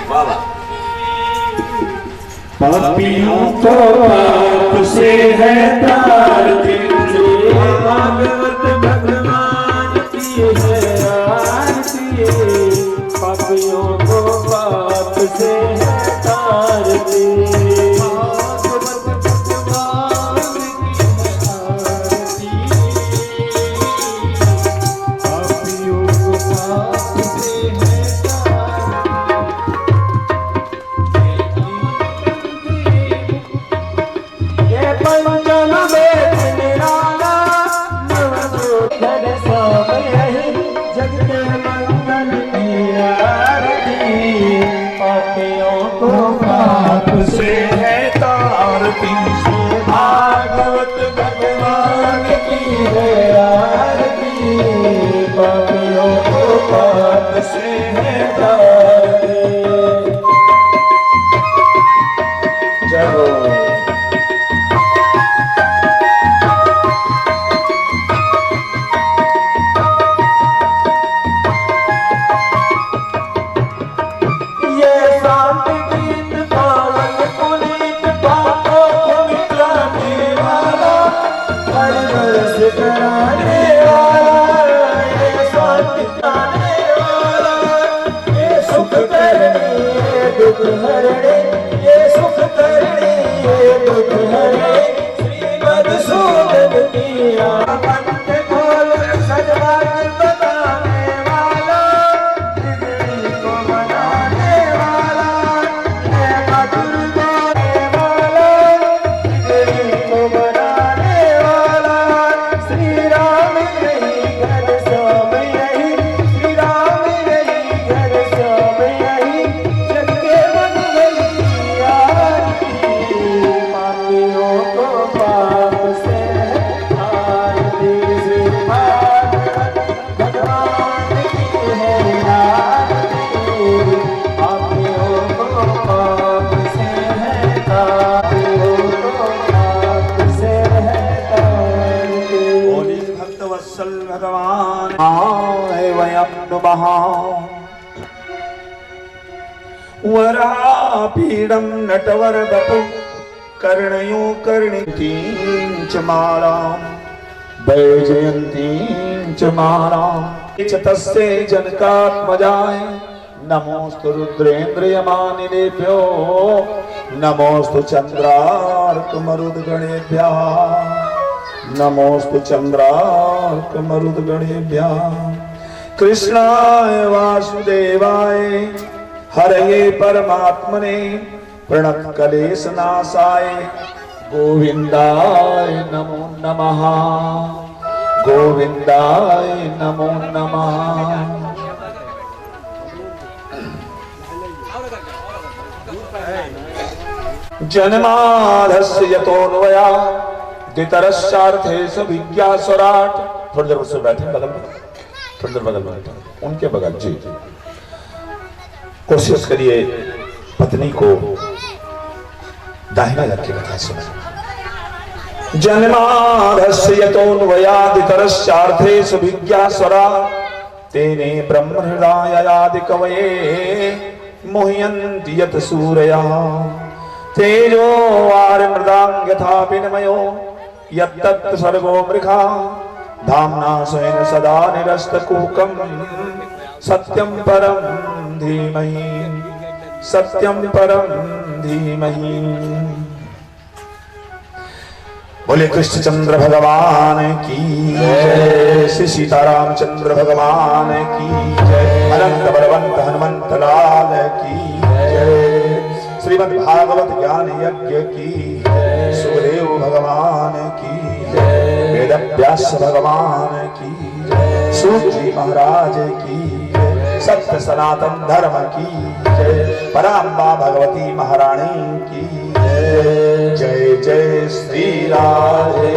बाबा पापियों को पाप से है तार भागवत भगवान की है आरती। पापियों को पाप से है तार भागवत भगवान की है आरती। पापियों को पाप से है तारती। जय हो। दुख हरणे ये सुख करणे ये दुख हरणे श्रीमद सूदन पिया। पंथ खोल सजवाज बताने वाला बिगड़ी को बनाने वाला मधुर गाने वाला बिगड़ी को बनाने वाला। श्री राम यही घर श्याम यही श्री राम यही घर श्याम यही भगवान वयं नुमः। वरापीडं नटवर बपु कर्णयो कर्णितीं च मालां वैजयन्तीं च मालां च तस्यै जनकात्मजाय। नमोस्तु रुद्रेन्द्रियमानिलेभ्यो नमोस्तु चन्द्रार्कमरुद्गणेभ्यः नमोस्तु चन्द्रार्कमरुद्गणेभ्यः। कृष्णाय वासुदेवाय हरये परमात्मने प्रणतक्लेशनाशाय गोविन्दाय नमो नमः गोविन्दाय नमो नमः। जन्माद्यस्य यतोऽन्वयात् द्वितरश्चार्थेषु विज्ञास्वराट्। थोड़ी देर उससे बैठे बगल में, थोड़ी देर बगल में बैठे उनके बगल। जी कोशिश करिए पत्नी को दाहिने रख के कथा सुना। जन्माद्यस्य यतोऽन्वयात् द्वितरश्चार्थेषु विज्ञास्वराट् तेने ब्रह्महृदायादि कवये मुह्यन्ति यत् सूरयः। तेजो वारिमृदां यथा विनिमयो यत्तत् सर्गो मृगा धाम्ना स्वेन सदा निरस्तकूकं सत्यं परं धीमहि सत्यं परं धीमहि। बोले कृष्णचंद्र भगवान की जय। श्री सीतारामचंद्र भगवान की जय। अनंत बलवंत हनुमंत लाल की जय। श्रीमद् भागवत ज्ञान यज्ञ की जय। सुखदेव भगवान की जय। वेदव्यास भगवान की जय। सूत जी महाराज की जय। सत्य सनातन धर्म की जय। पराम्बा भगवती महारानी की जय। जय जय श्री राधे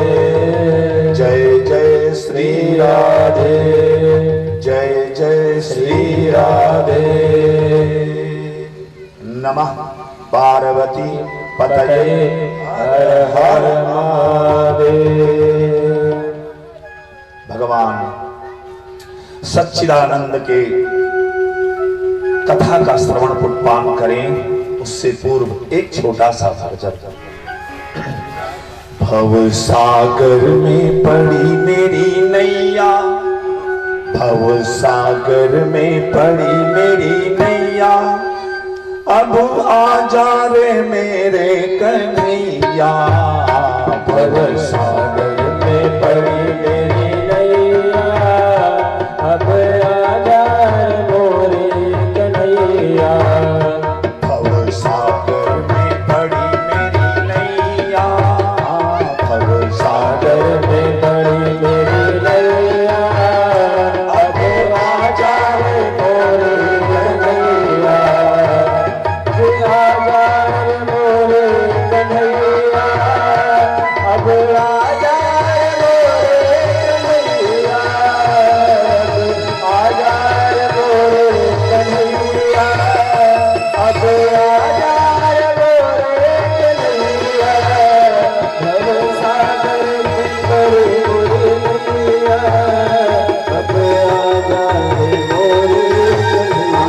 जय जय श्री राधे जय जय श्री राधे। नमः पार्वती पतये हर हर महादेव। भगवान सच्चिदानंद के कथा का श्रवण पुष्पान करें उससे पूर्व एक छोटा सा भजन। भव सागर में पड़ी मेरी नैया, भव सागर में पड़ी मेरी नैया, अब आ जा रे मेरे कन्हैया। भव सागर में पड़ी मेरी नैया, अब आ जा रे मोरे कन्हैया। भव सागर में पड़ी मेरी नैया, भव सागर में पड़ी मेरी नैया, अब आ जा रे मोरे कन्हैया। आ जा रे मोरे कन्हैया, अब आ जा रे मोरे कन्हैया, आ जा रे मोरे कन्हैया, अब आ जा रे मोरे कन्हैया। भव सागर में पड़ी मेरी नैया, अब आ जा रे मोरे कन्हैया।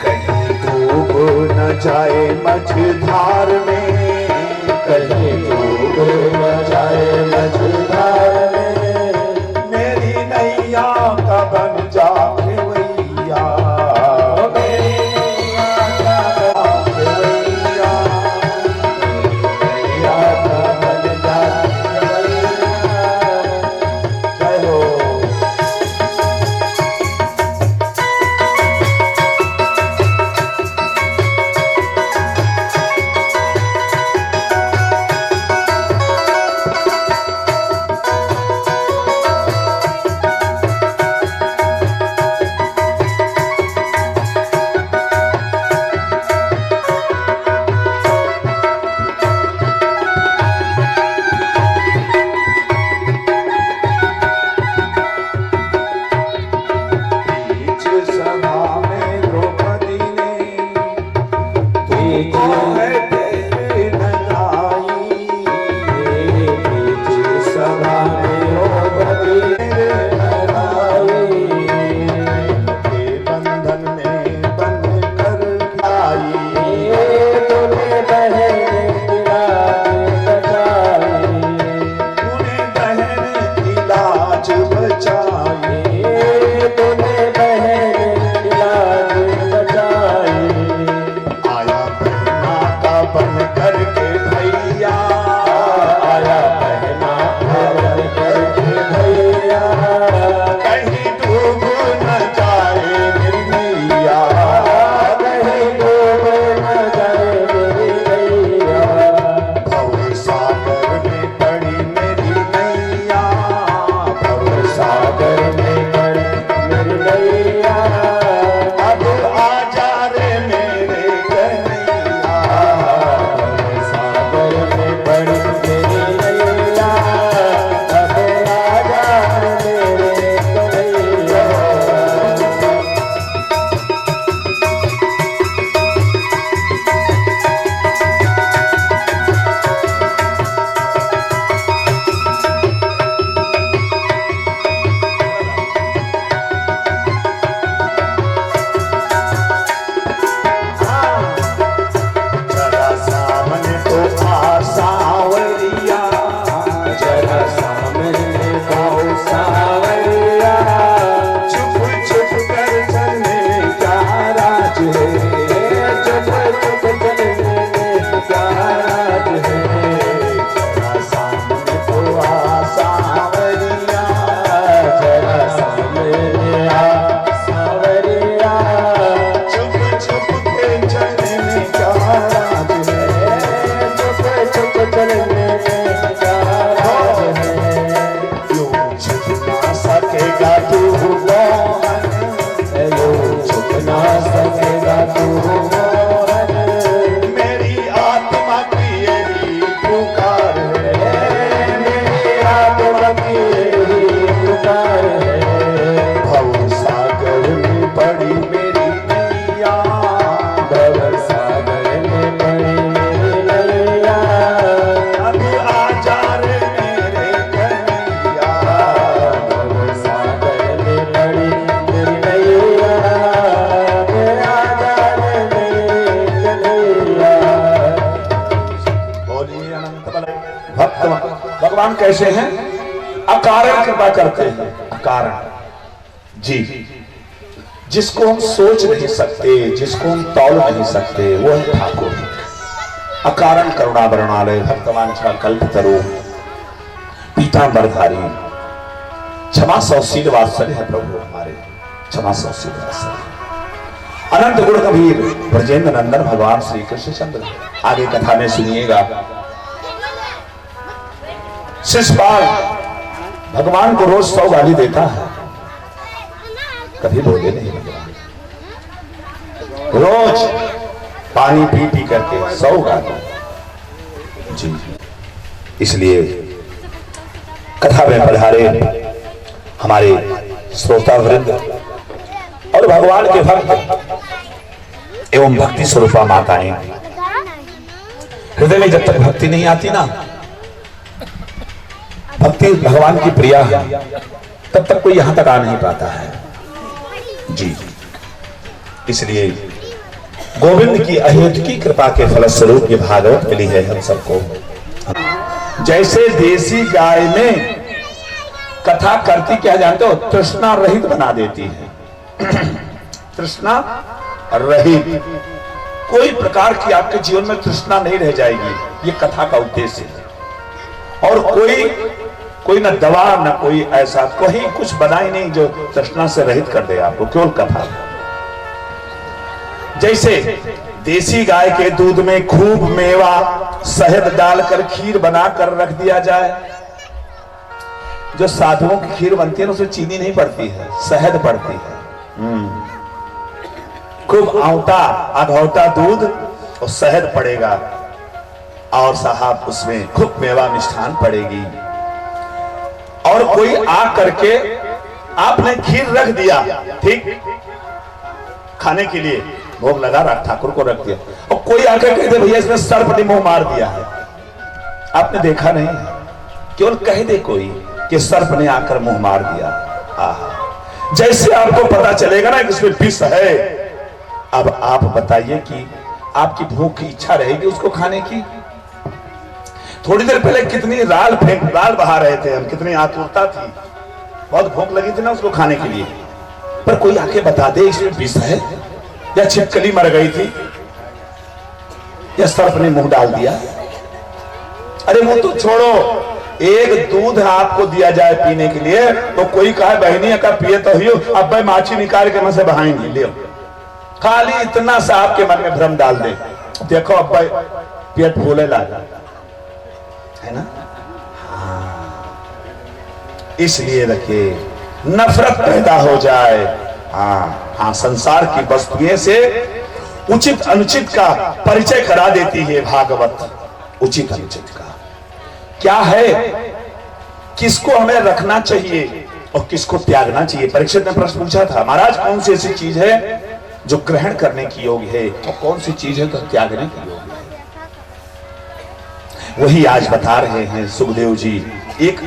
कहीं डूब न जाए मझधार में, कहीं डूब न जाए मझधार में, मेरी नैया का बन जा खेवैया, मेरी नैया का बन खेवैया, नैया का बन जा खेवैया। जय हो। बीच सभा में द्रौपदी ने देखो है तेरे नगाई, बीच सभा में द्रौपदी ने नगाई, के बंधन में बंध कर आई, तूने बहन की लाज बचाई, तूने बहन की लाज बचाई, तूने बहन की लाज बचाई। आया बहना का बन करके भैया, आया बहना का बन करके भैया, कहीं डूब न जाए मेरी नैया, कहीं डूब न जाए मेरी नैया। भव सागर में पड़ी मेरी नैया, भव सागर में पड़ी मेरी नैया, अब आ जा रे मेरे कन्हैया। भव सागर में पड़ी मेरी नैया, अब आ जा रे मेरे कन्हैया। जरा सामने तो आ सावरिया, जरा सामने तो सावरिया, चुप चुप कर चलने क्या राज है, चुप चुप चलने क्या राज है। जरा सामने तो आ सावरिया, जरा सामने आ सावरिया, चुप चुप के चलने क्या राज है, चुप चुप चलने क्या राज है। यूं छुप ना सकेगा तू मोहन, यूं छुप ना सकेगा तू मोहन, मेरी आत्मा की यही पुकार है, मेरी आत्मा की यही पुकार है। कैसे हैं? अकारण कृपा करते हैं, अकारण जी। जिसको हम सोच नहीं सकते, जिसको हम तौल नहीं सकते, वो है ठाकुर। अकारण करुणा वर्णालय भक्तवांछा कल्पतरु पीतांबरधारी क्षमा सौशील वात्सल्य है प्रभु हमारे, क्षमा सौशील वात्सल्य। अनंत गुण कबीर ब्रजेंद्र नंदन भगवान श्री कृष्ण चंद्र। आगे कथा में सुनिएगा, शिषपाल भगवान को रोज 100 गाली देता है, कभी बोले नहीं भगवान। रोज पानी पी पी करके 100 गाली जी। इसलिए कथा में पधारे हमारे श्रोता वृंद और भगवान के भक्त एवं भक्ति स्वरूपा माताएं, हृदय में जब तक भक्ति नहीं आती ना, भक्ति भगवान की प्रिया है, तब तक कोई यहां तक आ नहीं पाता है जी। इसलिए गोविंद की अहेतुकी कृपा के फलस्वरूप ये भागवत मिली है हम सबको। जैसे देसी गाय में कथा करती क्या जानते हो? तृष्णा रहित बना देती है। तृष्णा रहित, कोई प्रकार की आपके जीवन में तृष्णा नहीं रह जाएगी, ये कथा का उद्देश्य है। और कोई ना दवा ना कोई ऐसा कोई कुछ बनाई नहीं जो तृष्णा से रहित कर दे आपको, केवल कथा। जैसे देसी गाय के दूध में खूब मेवा शहद डालकर खीर बनाकर रख दिया जाए। जो साधुओं की खीर बनती है ना, उसमें चीनी नहीं पड़ती है, शहद पड़ती है। खूब आउटा आधौटा दूध और शहद पड़ेगा, और साहब उसमें खूब मेवा मिष्ठान पड़ेगी। और कोई आ करके आपने खीर रख दिया, ठीक खाने के लिए भोग लगा रहा, ठाकुर को रख दिया, और कोई आकर कहते भैया इसमें सर्प ने मुंह मार दिया है। आपने देखा नहीं है, केवल कह दे कोई कि सर्प ने आकर मुंह मार दिया। आहा, जैसे आपको पता चलेगा ना कि इसमें विष है, अब आप बताइए कि आपकी भूख की इच्छा रहेगी उसको खाने की? थोड़ी देर पहले कितनी राल बहा रहे थे हम, कितनी आतुरता थी, बहुत भूख लगी थी ना उसको खाने के लिए, पर कोई आके बता दे इसमें विष है, या छिपकली मर गई थी, या सर्प ने मुंह डाल दिया। अरे वो तो छोड़ो, एक दूध आपको दिया जाए पीने के लिए तो कोई कहे बहनी का पिए तो ही, अब भाई माछी निकाल के मुंह से बहाएंगे, ले खाली इतना सा आपके मन में भ्रम डाल दे, देखो अब भाई पेट फूले लगा है ना। इसलिए रखिए नफरत पैदा हो जाए। हाँ, संसार की वस्तुएं से उचित अनुचित का परिचय करा देती है भागवत। उचित अनुचित का क्या है, किसको हमें रखना चाहिए और किसको त्यागना चाहिए। परीक्षित ने प्रश्न पूछा था, महाराज कौन सी ऐसी चीज है जो ग्रहण करने की योग्य है और कौन सी चीज है तो त्यागने की योग्य है। वही आज बता रहे हैं सुखदेव जी, एक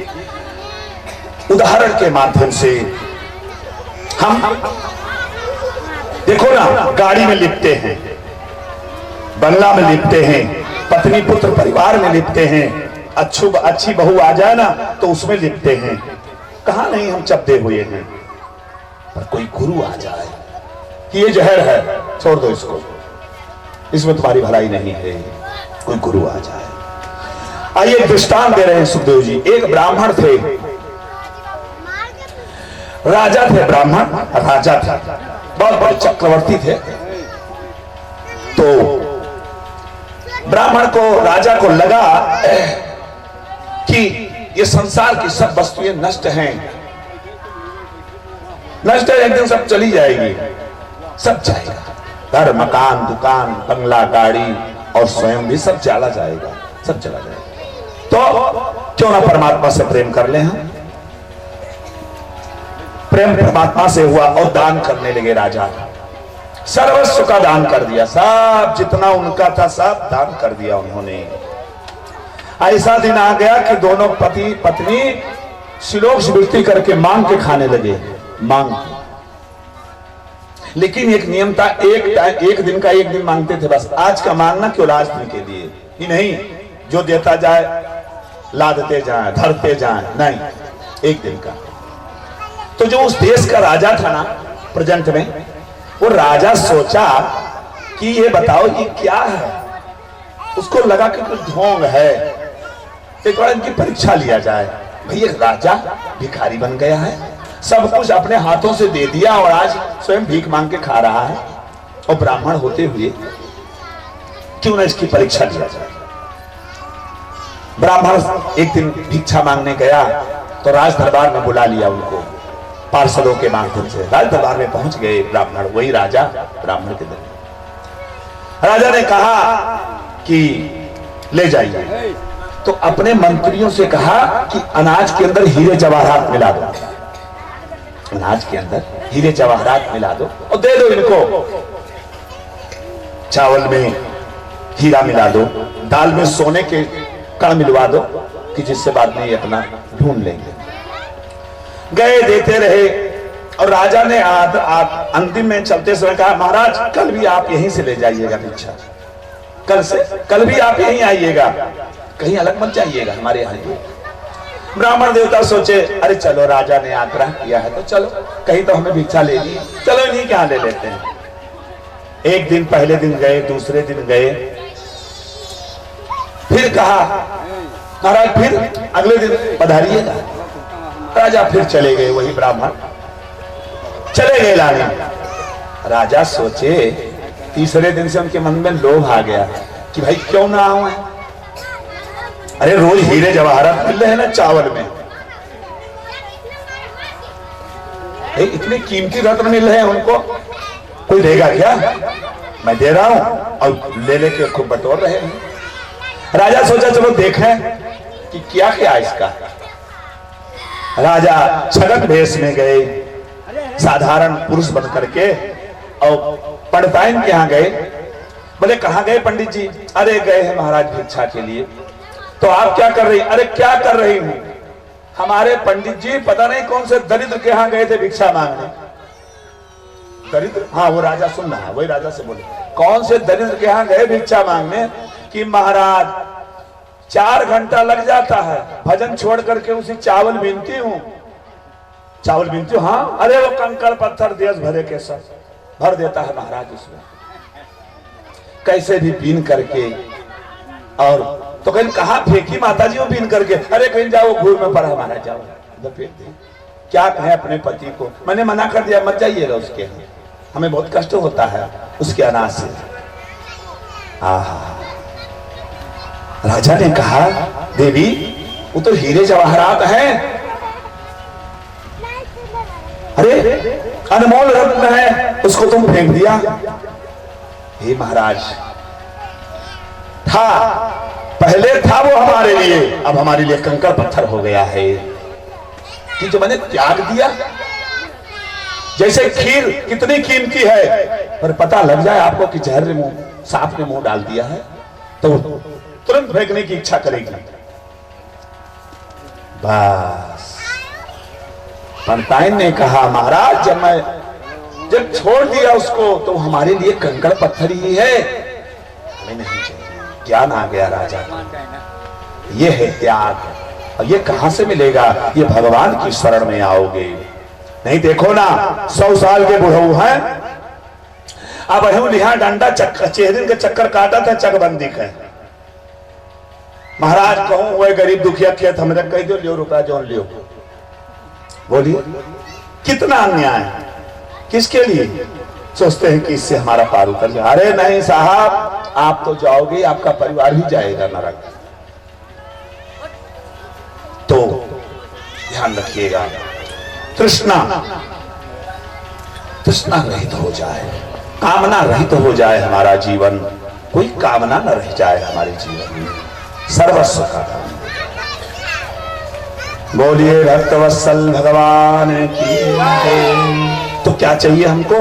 उदाहरण के माध्यम से। हम देखो ना, गाड़ी में लिपटे हैं, बंगला में लिपटे हैं, पत्नी पुत्र परिवार में लिपटे हैं, अच्छी बहू आ जाए ना तो उसमें लिपटे हैं, कहां नहीं हम चपटे हुए हैं। पर कोई गुरु आ जाए कि ये जहर है, छोड़ दो इसको, इसमें तुम्हारी भलाई नहीं है, कोई गुरु आ जाए। आइए दृष्टांत दे रहे हैं सुखदेव जी। एक ब्राह्मण थे, राजा थे, ब्राह्मण राजा थे, बहुत बड़े चक्रवर्ती थे। तो ब्राह्मण को, राजा को लगा कि ये संसार की सब वस्तुएं नष्ट हैं, नष्ट है, एक दिन सब चली जाएगी, सब जाएगा, घर मकान दुकान बंगला गाड़ी और स्वयं भी सब चला जाएगा, सब चला जाएगा। तो क्यों ना परमात्मा से प्रेम कर ले हम। प्रेम परमात्मा से हुआ और दान करने लगे। राजा सर्वस्व का दान कर दिया, सब जितना उनका था सब दान कर दिया उन्होंने। ऐसा दिन आ गया कि दोनों पति पत्नी श्लोक स्मृति करके मांग के खाने लगे, मांग के। लेकिन एक नियम था, एक दिन का एक दिन मांगते थे बस। आज का मांगना केवल आज दिन के लिए ही नहीं, जो देता जाए लादते जाएं, धरते जाएं, नहीं, एक दिन का। तो जो उस देश का राजा था ना प्रेजेंट में, वो राजा सोचा कि ये बताओ ये क्या है। उसको लगा कि कुछ ढोंग है, एक बार इनकी परीक्षा लिया जाए। भाई एक राजा भिखारी बन गया है, सब कुछ अपने हाथों से दे दिया और आज स्वयं भीख मांग के खा रहा है, और ब्राह्मण होते हुए क्यों ना इसकी परीक्षा लिया जाए। ब्राह्मण एक दिन भिक्षा मांगने गया तो राज दरबार में बुला लिया उनको, पार्षदों के माध्यम से राज दरबार में पहुंच गए ब्राह्मण, वही राजा ब्राह्मण के दरबार। राजा ने कहा कि ले जाइए, तो अपने मंत्रियों से कहा कि अनाज के अंदर हीरे जवाहरात मिला दो, अनाज के अंदर हीरे जवाहरात मिला दो और दे दो इनको। चावल में हीरा मिला दो, दाल में सोने के कण मिलवा दो कि जिससे बाद में ये अपना ढूंढ लेंगे। गए, देते रहे, और राजा ने अंतिम में चलते समय कहा महाराज कल भी आप यहीं से ले जाइएगा भिक्षा, कल भी आप यहीं आइएगा, कहीं अलग मत जाइएगा हमारे यहाँ। ब्राह्मण देवता सोचे अरे चलो राजा ने आग्रह किया है तो चलो, कहीं तो हमें भिक्षा ले ली, चलो इन्हीं के यहाँ ले लेते हैं। एक दिन पहले दिन गए, दूसरे दिन गए, फिर कहा महाराज फिर अगले दिन पधारिएगा। राजा फिर चले गए, वही ब्राह्मण चले गए लाने। राजा सोचे, तीसरे दिन से उनके मन में लोभ आ गया कि भाई क्यों ना आऊं, अरे रोज हीरे जवाहरात मिल रहे हैं ना चावल में, इतने कीमती रत्न मिल रहे हैं उनको, कोई देगा क्या? मैं दे रहा हूं और ले लेके खूब बटोर रहे हैं। राजा सोचा चलो देखें कि क्या क्या इसका। राजा छगन भेष में गए, साधारण पुरुष बन करके, और पंडिताइन के यहाँ गए। बोले कहाँ गए पंडित जी? अरे गए हैं महाराज भिक्षा के लिए। तो आप क्या कर रही? अरे क्या कर रही हूं, हमारे पंडित जी पता नहीं कौन से दरिद्र के यहाँ गए थे भिक्षा मांगने। दरिद्र? हाँ, वो राजा सुन रहा है, वही राजा से बोले कौन से दरिद्र के यहाँ गए भिक्षा मांगने कि महाराज 4 घंटा लग जाता है, भजन छोड़ करके उसी चावल बीनती हूँ, चावल बीनती हूँ। हाँ, अरे वो कंकड़ पत्थर देश भरे के सब भर देता है महाराज उसमें, कैसे भी बीन करके। और तो कहीं कहा फेंकी माता जी वो बीन करके? अरे कहीं जाओ घूर में पड़ा हमारा, जाओ फेंक दे। क्या कहे अपने पति को? मैंने मना कर दिया मत जाइएगा उसके, हमें बहुत कष्ट होता है उसके अनाज से। राजा ने कहा देवी वो तो हीरे जवाहरात हैं, अरे अनमोल रत्न है, उसको तुम फेंक दिया। हे महाराज, था पहले था वो हमारे लिए, अब हमारे लिए कंकड़ पत्थर हो गया है कि जो मैंने त्याग दिया। जैसे खीर कितनी कीमती है, पर पता लग जाए आपको कि जहर ने मुंह, सांप ने मुंह डाल दिया है, तो तुरंत फेंकने की इच्छा करेगी। बस पंडिताइन ने कहा महाराज जब छोड़ दिया उसको तो हमारे लिए कंकड़ पत्थर ही है, हमें नहीं चाहिए। ज्ञान आ गया राजा का, ये है त्याग। और ये कहां से मिलेगा? ये भगवान की शरण में आओगे। नहीं देखो ना 100 साल के बुढ़ऊ हैं, अब लिहा डंडा चेहरे के चक्कर काटा था, चकबंदी का महाराज कहूं वो गरीब दुखिया खेत हमें कह दो, लियो रुपया जो लियो। बोलिए कितना अन्याय, किसके लिए? सोचते हैं कि इससे हमारा पार उतर जाए। अरे नहीं साहब, आप तो जाओगे, आपका परिवार भी जाएगा नरक। तो ध्यान रखिएगा, तृष्णा रहित हो जाए, कामना रहित हो जाए हमारा जीवन, कोई कामना न रह जाए हमारे जीवन में, सर्वस्व का काम। बोलिए भक्तवत्सल भगवान की। तो क्या चाहिए हमको?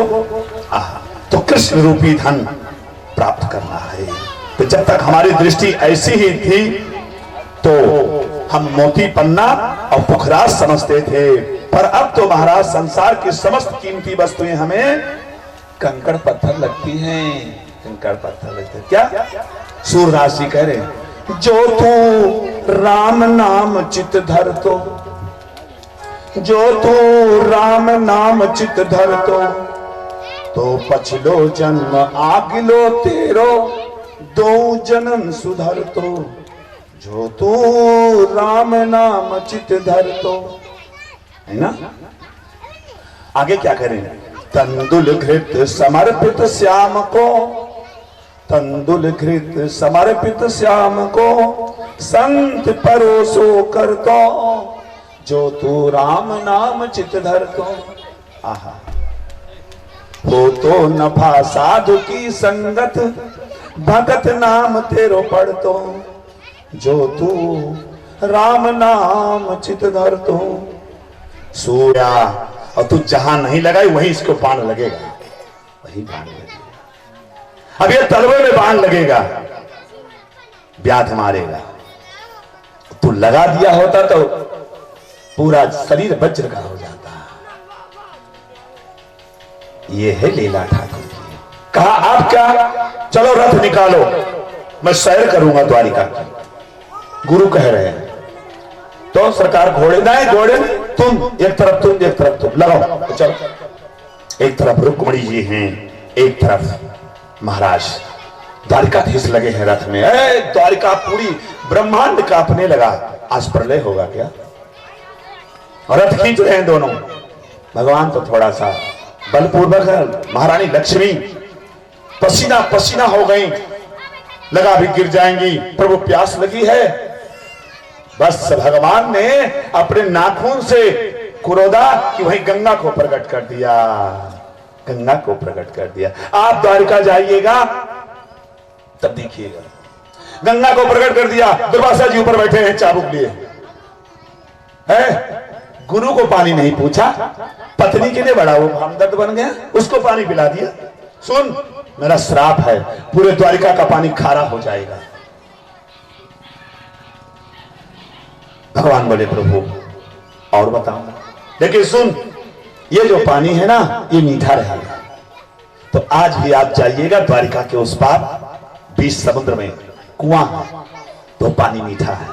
तो कृष्ण रूपी धन प्राप्त करना है। तो जब तक हमारी दृष्टि ऐसी ही थी तो हम मोती पन्ना और पुखराज समझते थे, पर अब तो महाराज संसार की समस्त कीमती वस्तुएं हमें कंकड़ पत्थर लगती हैं, कंकड़ पत्थर लगते हैं। क्या सूरदास जी कह रहे हैं, जो तू राम नाम चित धर जो तू राम नाम चित धर तो पछलो जन्म आगलो तेरो दो जन्म सुधर जो तू राम नाम चित धर है ना। आगे क्या करें? तंदुल घृत समर्पित श्याम को, तंदुल घृत समर्पित श्याम को संत परोसो कर जो तू राम नाम चित धर आहा। हो तो नफा साधु की संगत भगत नाम तेरो पढ़ जो तू राम नाम चित धर सूर्या। और तू जहां नहीं लगाई वहीं इसको बाण लगेगा, वही बाण लगेगा। अब ये तलवे में बाण लगेगा, व्याध मारेगा। तू लगा दिया होता तो पूरा शरीर वज्र का हो जाता। ये है लीला ठाकुर की। कहा आप क्या, चलो रथ निकालो, मैं सैर करूंगा द्वारिका की। गुरु कह रहे हैं तो सरकार घोड़े नहीं, घोड़े तुम एक तरफ, तुम एक तरफ, तुम लगाओ। चलो एक तरफ रुक्मणी जी हैं, एक तरफ महाराज द्वारिकाधीश लगे हैं रथ में। द्वारिका पूरी ब्रह्मांड कांपने लगा। आज प्रलय होगा क्या? रथ खींच रहे हैं दोनों। भगवान तो थोड़ा सा बलपूर्वक है। महारानी लक्ष्मी पसीना पसीना हो गई, लगा भी गिर जाएंगी। प्रभु प्यास लगी है। बस भगवान ने अपने नाखून से कुरोदा कि वही गंगा को प्रकट कर दिया, गंगा को प्रकट कर दिया। आप द्वारिका जाइएगा तब देखिएगा। गंगा को प्रकट कर दिया। दुर्वासा जी ऊपर बैठे हैं चाबुक लिए है। गुरु को पानी नहीं पूछा, पत्नी के लिए बड़ा वो हमदर्द बन गया, उसको पानी पिला दिया। सुन मेरा श्राप है, पूरे द्वारिका का पानी खारा हो जाएगा। भगवान बोले प्रभु और बताओ, लेकिन सुन ये जो पानी है ना ये मीठा रहेगा। तो आज भी आप जाइएगा द्वारिका के उस पार, बीच समुद्र में कुआं है, तो पानी मीठा है,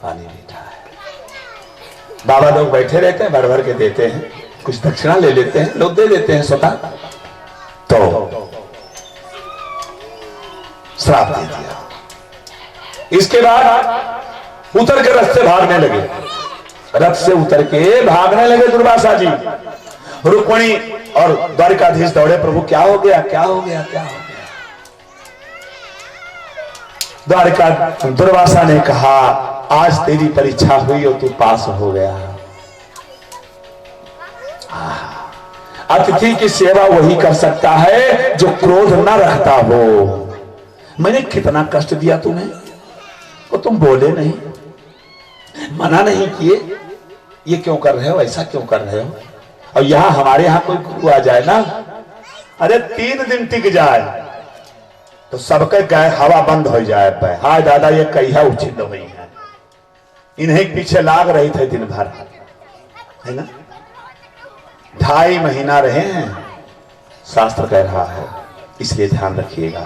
पानी मीठा है। बाबा लोग बैठे रहते हैं, भर भर के देते हैं, कुछ दक्षिणा ले लेते हैं, लोग दे देते हैं स्वतः। तो श्राप दे दिया। इसके बाद उतर के रथ से भागने लगे, रथ से उतर के भागने लगे दुर्वासा जी। रुक्मणी और द्वारिकाधीश दौड़े, प्रभु क्या हो गया, क्या हो गया, क्या हो गया। द्वारिका दुर्वासा ने कहा आज तेरी परीक्षा हुई और तू पास हो गया। अतिथि की सेवा वही कर सकता है जो क्रोध न रखता हो। मैंने कितना कष्ट दिया तुम्हें और तुम बोले नहीं, मना नहीं किए, ये क्यों कर रहे हो, ऐसा क्यों कर रहे हो। और यहां हमारे यहां कोई गुरु आ जाए ना, अरे 3 दिन टिक जाए तो सबके गए हवा बंद हो जाए। हाय दादा ये कहिया उचित हुई है, इन्हें पीछे लाग रही थे दिन भर, है ना। 2.5 महीना रहे हैं, शास्त्र कह रहा है। इसलिए ध्यान रखिएगा,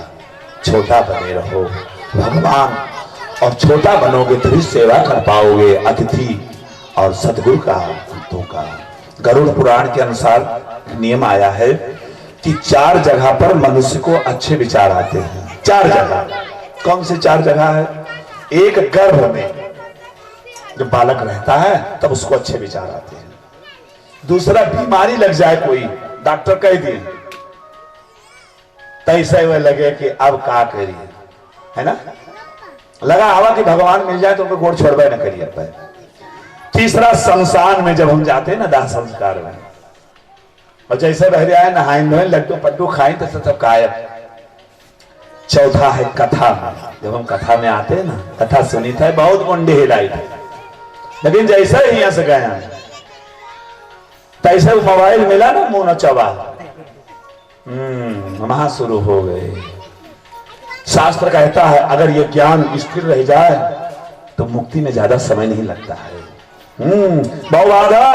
छोटा बने रहो भगवान, और छोटा बनोगे तभी सेवा कर पाओगे अतिथि और सदगुरु का, भक्तों का। गरुड़ पुराण के अनुसार नियम आया है कि 4 जगह पर मनुष्य को अच्छे विचार आते हैं। 4 जगह, कौन से 4 जगह है? एक गर्भ में जब बालक रहता है तब उसको अच्छे विचार आते हैं। दूसरा बीमारी लग जाए कोई, डॉक्टर कह दिए तैसे हुए लगे कि अब का करिए, है ना। लगा हवा कि भगवान मिल जाए तो उनको गोड़ छोड़बे न करिए। तीसरा शमशान में जब हम जाते हैं ना दाह संस्कार में, और जैसे बहरे आए नहाए धोए लड्डू पट्टू खाए तो सब गायब। चौथा है कथा में, जब हम कथा में आते हैं ना, कथा सुनी था बहुत मुंडी हिलाई थी, लेकिन जैसे ही यहां से गए हैं तैसे मोबाइल मिला ना मुंह न चबा, वहां शुरू हो गए। शास्त्र कहता है अगर ये ज्ञान स्थिर रह जाए तो मुक्ति में ज्यादा समय नहीं लगता है। भवबाधा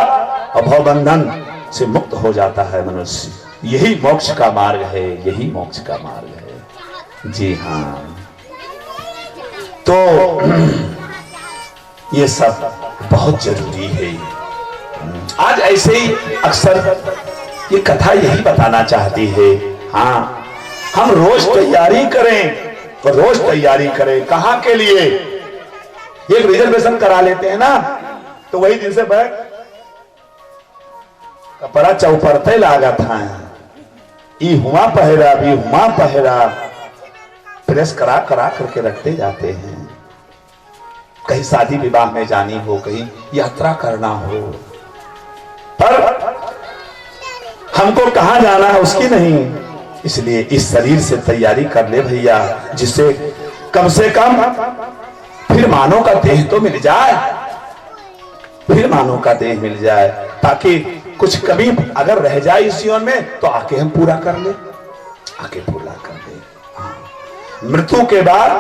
और भवबंधन से मुक्त हो जाता है मनुष्य। यही मोक्ष का मार्ग है, यही मोक्ष का मार्ग है। जी हाँ, तो ये सब बहुत जरूरी है। आज ऐसे ही अक्सर ये कथा यही बताना चाहती है। हाँ, हम रोज तैयारी करें, रोज तैयारी करें। कहाँ के लिए? एक रिजर्वेशन करा लेते हैं ना, तो वही दिन से बैठ कपड़ा चौपड़ते लागा था, ई हुआ पहरा भी हुआ पहरा, प्रेस करा करा करके रखते जाते हैं। कहीं शादी विवाह में जानी हो, कहीं यात्रा करना हो, पर हमको कहां जाना है उसकी नहीं। इसलिए इस शरीर से तैयारी कर ले भैया, जिससे कम से कम फिर मानव का देह तो मिल जाए, फिर मानव का देह मिल जाए, ताकि कुछ कमी अगर रह जाए इस जीवन में तो आके हम पूरा कर ले, आके पूरा कर ले। मृत्यु के बाद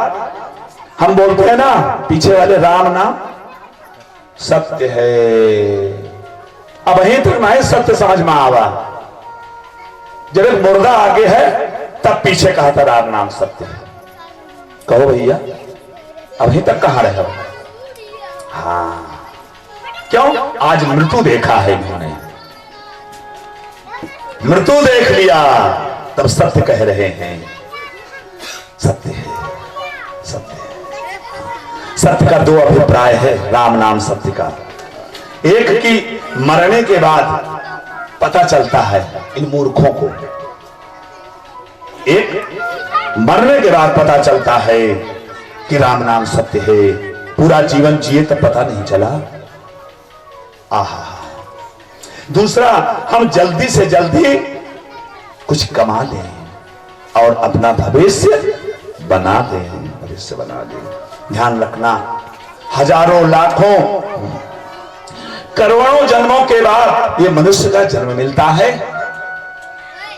हम बोलते हैं ना, पीछे वाले राम नाम सत्य है। अब वहीं तक नहीं सत्य समझ में आवा, जब एक मुर्दा आगे है तब पीछे कहा था राम नाम सत्य है। कहो भैया, अभी तक कहां रहे हो? हाँ, क्यों? आज मृत्यु देखा है इन्होंने, मृत्यु देख लिया, तब सत्य कह रहे हैं। सत्य है, सत्य है। सत्य का दो अभिप्राय है राम नाम सत्य का। एक की मरने के बाद पता चलता है इन मूर्खों को, एक मरने के बाद पता चलता है कि राम नाम सत्य है। पूरा जीवन जिए तब पता नहीं चला। आहा। दूसरा, हम जल्दी से जल्दी कुछ कमा लें और अपना भविष्य बना दें, भविष्य बना दें। ध्यान रखना, हजारों लाखों करोड़ों जन्मों के बाद ये मनुष्य का जन्म मिलता है,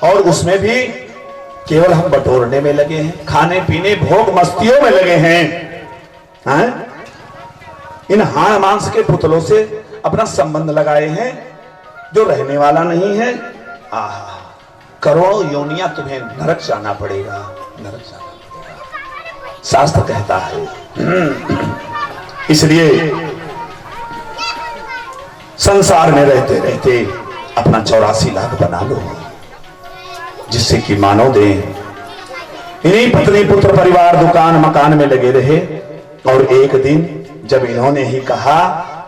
और उसमें भी केवल हम बटोरने में लगे हैं, खाने पीने भोग मस्तियों में लगे हैं। इन हाड़ मांस के पुतलों से अपना संबंध लगाए हैं जो रहने वाला नहीं है। करोड़ों योनियां तुम्हें नरक जाना पड़ेगा, नरक जाना पड़ेगा, शास्त्र कहता है। इसलिए संसार में रहते रहते अपना 84 लाख बना लो, जिससे कि मानव दे इन्हीं पत्नी पुत्र परिवार दुकान मकान में लगे रहे। और एक दिन जब इन्होंने ही कहा,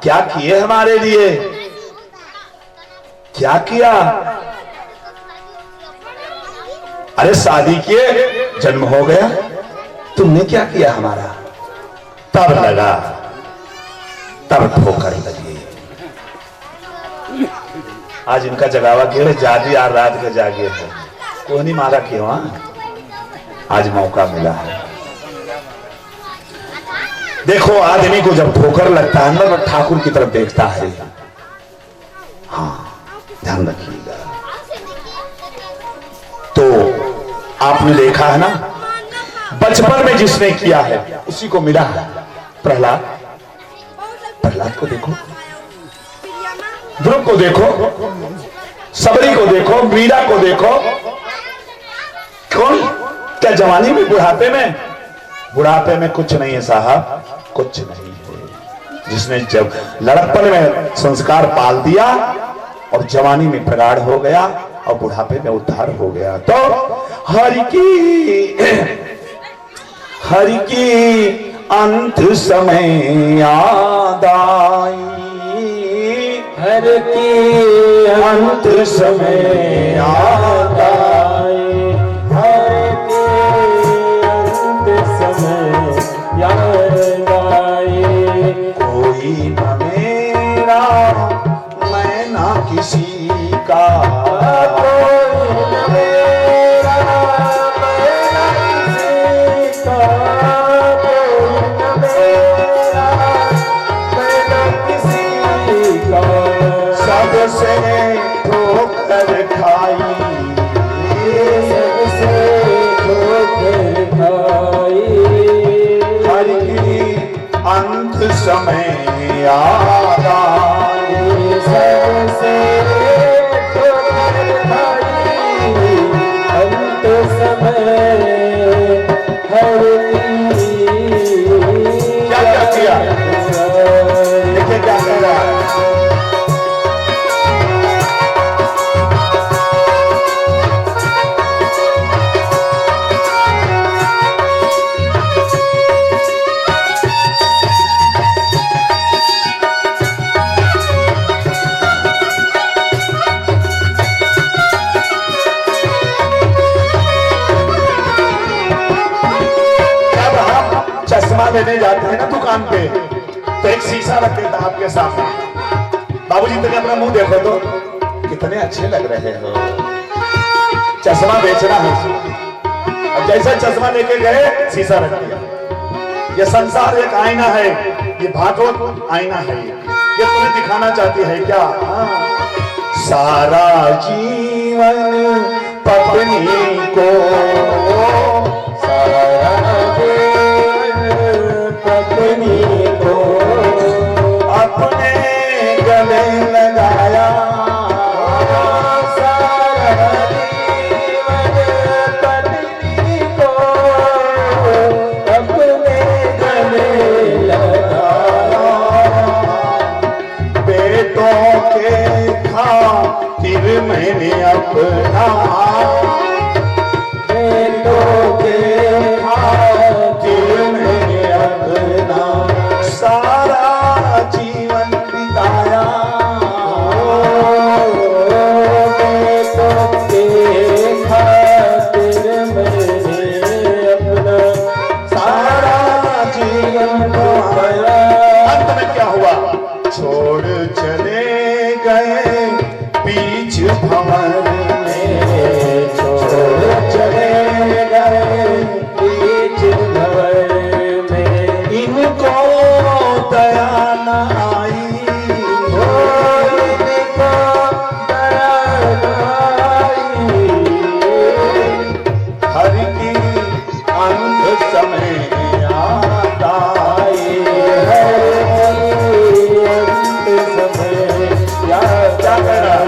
क्या किए हमारे लिए, क्या किया? अरे शादी किए, जन्म हो गया, तुमने क्या किया हमारा? तब लगा, तब ठोकर लगी। आज इनका जगावा क्यों है? जागी आज रात के जागे है, कोई नहीं मारा क्यों? आज मौका मिला है। देखो, आदमी को जब ठोकर लगता है ना, तो ठाकुर की तरफ देखता है। हाँ, ध्यान रखिएगा। तो आपने देखा है ना, बचपन में जिसने किया है उसी को मिला है। प्रहलाद, प्रहलाद को देखो, ध्रुव को देखो, सबरी को देखो, मीरा को देखो। कौन? क्या जवानी में, बुढ़ापे में? बुढ़ापे में कुछ नहीं है साहब, कुछ नहीं है। जिसने जब लड़कपन में संस्कार पाल दिया और जवानी में प्रगाढ़ हो गया और बुढ़ापे में उद्धार हो गया, तो हरि की अंत समय याद आई, हरि की अंत समय याद आई, हरि की अंत समय याद आई। कोई न मेरा, मैं ना किसी का, कोई न मेरा, मैं ना किसी का, कोई न मेरा, मैं ना किसी का, सबसे ठोकर खाई, सबसे ठोकर खाई, हरि की अंत समय याद आई, सबसे ठोकर खाई, अंत समय हरि की लेने जाते हैं ना दुकान पे, तो एक शीशा रख देता है आपके सामने। बाबूजी तक अपना मुंह देखो तो कितने अच्छे लग रहे हो, चश्मा बेचना है। अब जैसा चश्मा लेके गए शीशा रख दिया। ये संसार एक आईना है, ये भागवत आईना है, ये तुम्हें दिखाना चाहती है क्या? सारा जीवन पत्नी को, सारा जीवन पत्नी को अपने गले लगाया। सारा जीवन पत्नी को अपने गले लगाया। बेटों के खातिर मैंने अपना, बेटों के खातिर मैंने अपना सारा जीवन बिताया। बेटों के खातिर मैंने अपना सारा जीवन बिताया। अंत में क्या हुआ? छोड़ चले गए बीच भंवर में, छोड़ चले गए बीच भंवर में। इनको दया न आई, इनको दया न आई। हर की अंत समय आता है। अंत समय याद क्या कह रहा है?